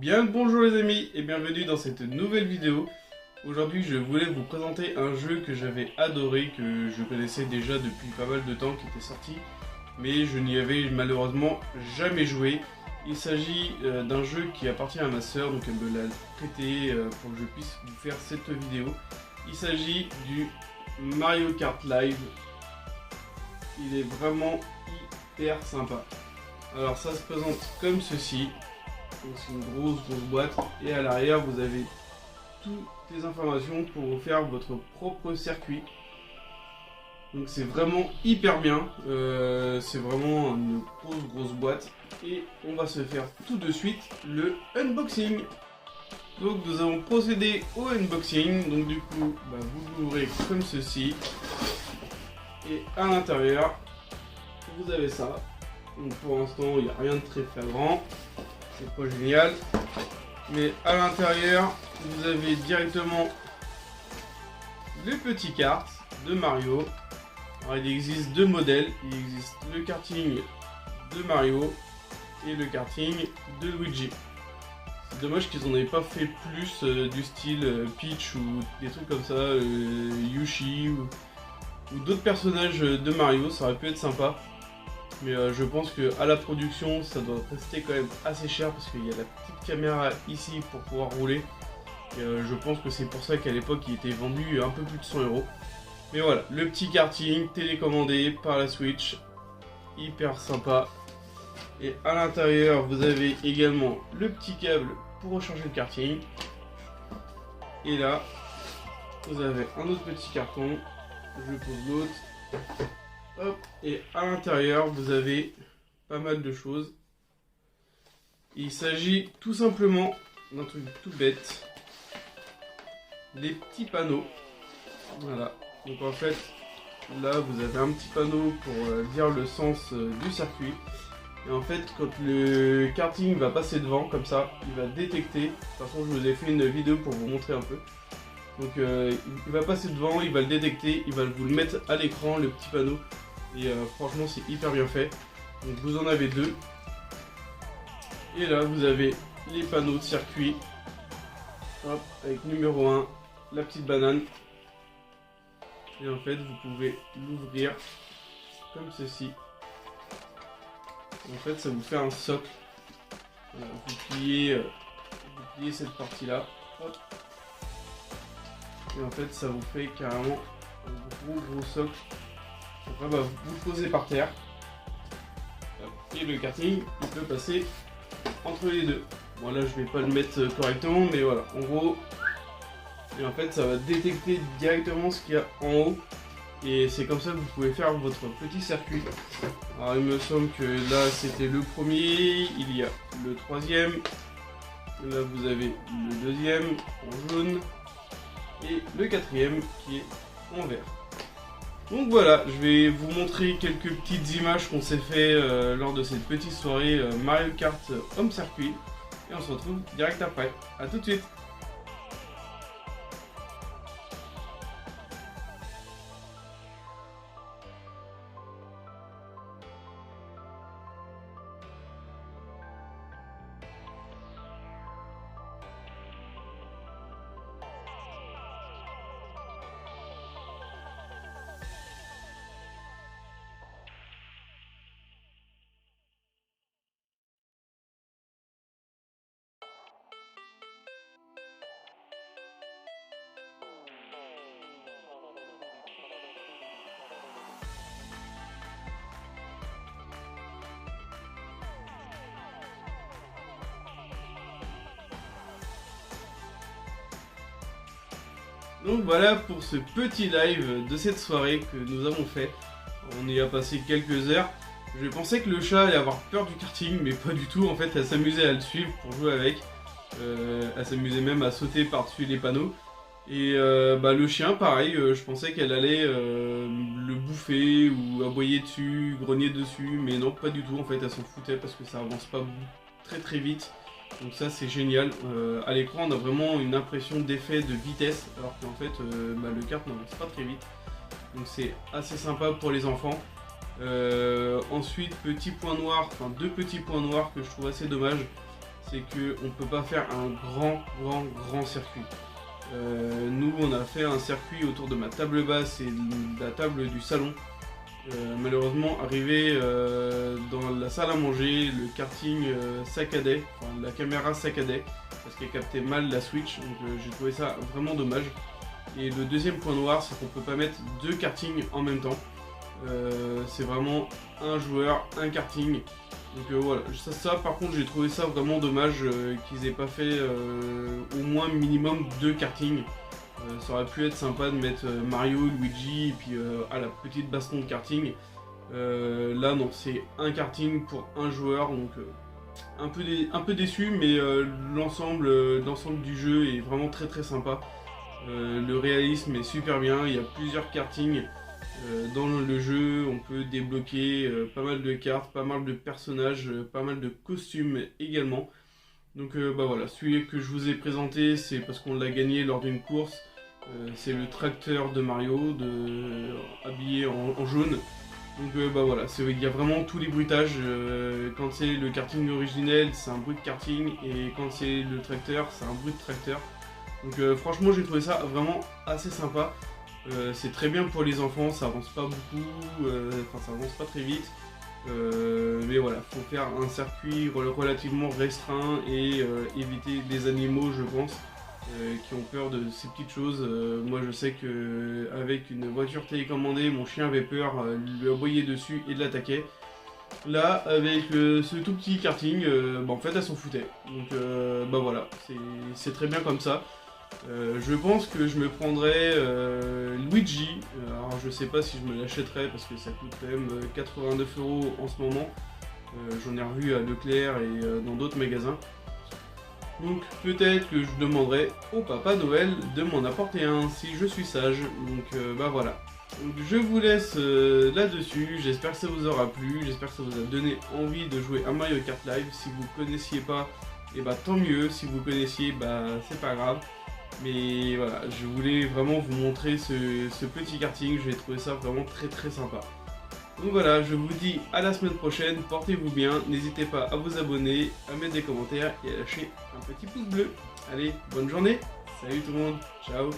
Bien le bonjour les amis et bienvenue dans cette nouvelle vidéo. Aujourd'hui je voulais vous présenter un jeu que j'avais adoré, que je connaissais déjà depuis pas mal de temps, qui était sorti, mais je n'y avais malheureusement jamais joué. Il s'agit d'un jeu qui appartient à ma soeur, donc elle me l'a prêté pour que je puisse vous faire cette vidéo. Il s'agit du Mario Kart Live. Il est vraiment hyper sympa. Alors ça se présente comme ceci. C'est une grosse boîte et à l'arrière vous avez toutes les informations pour vous faire votre propre circuit. Donc c'est vraiment hyper bien, c'est vraiment une grosse boîte et on va se faire tout de suite le unboxing. Donc nous avons procédé au unboxing, donc du coup vous l'ouvrez comme ceci et à l'intérieur vous avez ça. Donc pour l'instant il n'y a rien de très flagrant. C'est pas génial, mais à l'intérieur vous avez directement les petits karts de Mario. Alors, il existe deux modèles, il existe le karting de Mario et le karting de Luigi. C'est dommage qu'ils n'en aient pas fait plus du style Peach ou des trucs comme ça, Yoshi ou d'autres personnages de Mario, ça aurait pu être sympa. Mais je pense que à la production ça doit rester quand même assez cher parce qu'il y a la petite caméra ici pour pouvoir rouler. Et je pense que c'est pour ça qu'à l'époque il était vendu un peu plus de 100 €. Mais voilà, le petit karting télécommandé par la Switch, hyper sympa. Et à l'intérieur vous avez également le petit câble pour recharger le karting. Et là vous avez un autre petit carton, je pose l'autre. Hop, et à l'intérieur vous avez pas mal de choses. Il s'agit tout simplement d'un truc tout bête, les petits panneaux. Voilà, donc en fait là vous avez un petit panneau pour dire le sens du circuit. Et en fait quand le karting va passer devant comme ça, il va détecter. De toute façon je vous ai fait une vidéo pour vous montrer un peu. Donc il va passer devant, il va le détecter, il va vous le mettre à l'écran, le petit panneau. Et franchement c'est hyper bien fait. Donc vous en avez deux. Et là vous avez les panneaux de circuit. Hop, avec numéro 1, la petite banane. Et en fait vous pouvez l'ouvrir comme ceci. En fait ça vous fait un socle. Voilà, vous pliez cette partie là. Hop. Et en fait ça vous fait carrément un gros socle. Après vous le posez par terre et le karting il peut passer entre les deux. Bon là je vais pas le mettre correctement mais voilà en gros. Et en fait ça va détecter directement ce qu'il y a en haut. Et c'est comme ça que vous pouvez faire votre petit circuit. Alors il me semble que là c'était le premier, il y a le troisième. Là vous avez le deuxième en jaune. Et le quatrième qui est en vert. Donc voilà, je vais vous montrer quelques petites images qu'on s'est fait lors de cette petite soirée Mario Kart Home Circuit. Et on se retrouve direct après. A tout de suite. Donc voilà pour ce petit live de cette soirée que nous avons fait. On y a passé quelques heures. Je pensais que le chat allait avoir peur du karting, mais pas du tout. En fait, elle s'amusait à le suivre pour jouer avec. Elle s'amusait même à sauter par-dessus les panneaux. Et le chien, pareil, je pensais qu'elle allait le bouffer ou aboyer dessus, grogner dessus. Mais non, pas du tout. En fait, elle s'en foutait parce que ça avance pas très vite. Donc ça c'est génial, à l'écran on a vraiment une impression d'effet de vitesse alors qu'en fait le kart n'avance pas très vite. Donc c'est assez sympa pour les enfants. Ensuite petit point noir, enfin deux petits points noirs que je trouve assez dommage. c'est qu'on ne peut pas faire un grand circuit. Nous on a fait un circuit autour de ma table basse et de la table du salon. Malheureusement, arrivé dans la salle à manger, le karting saccadait, enfin, la caméra saccadait parce qu'elle captait mal la Switch, donc j'ai trouvé ça vraiment dommage. Et le deuxième point noir, c'est qu'on peut pas mettre deux kartings en même temps. C'est vraiment un joueur, un karting. Donc voilà, ça par contre j'ai trouvé ça vraiment dommage qu'ils aient pas fait au moins minimum deux kartings. Ça aurait pu être sympa de mettre Mario, Luigi et puis à la petite baston de karting. Là non, c'est un karting pour un joueur, donc un peu déçu, mais l'ensemble du jeu est vraiment très sympa. Le réalisme est super bien, il y a plusieurs kartings dans le jeu, on peut débloquer pas mal de cartes, pas mal de personnages, pas mal de costumes également. Donc bah voilà, celui que je vous ai présenté, c'est parce qu'on l'a gagné lors d'une course. C'est le tracteur de Mario, habillé en jaune. Donc bah voilà, il y a vraiment tous les bruitages. Quand c'est le karting originel, c'est un bruit de karting, et quand c'est le tracteur, c'est un bruit de tracteur. Donc franchement, j'ai trouvé ça vraiment assez sympa. C'est très bien pour les enfants, ça avance pas beaucoup, ça avance pas très vite. Mais voilà, faut faire un circuit relativement restreint et éviter les animaux, je pense, qui ont peur de ces petites choses. Moi je sais que avec une voiture télécommandée, mon chien avait peur, lui aboyer dessus et de l'attaquer. Là, avec ce tout petit karting, bah, en fait elle s'en foutait. Donc bah voilà, c'est très bien comme ça. Je pense que je me prendrais Luigi. Alors je sais pas si je me l'achèterais parce que ça coûte quand même 89 € en ce moment. J'en ai revu à Leclerc et dans d'autres magasins. Donc peut-être que je demanderai au Papa Noël de m'en apporter un si je suis sage. Donc bah voilà. Donc, je vous laisse là-dessus. J'espère que ça vous aura plu. J'espère que ça vous a donné envie de jouer à Mario Kart Live. Si vous ne connaissiez pas, et bah tant mieux. Si vous connaissiez, bah c'est pas grave. Mais voilà, je voulais vraiment vous montrer ce petit karting, j'ai trouvé ça vraiment très sympa. Donc voilà, je vous dis à la semaine prochaine, portez-vous bien, n'hésitez pas à vous abonner, à mettre des commentaires et à lâcher un petit pouce bleu. Allez, bonne journée, salut tout le monde, ciao.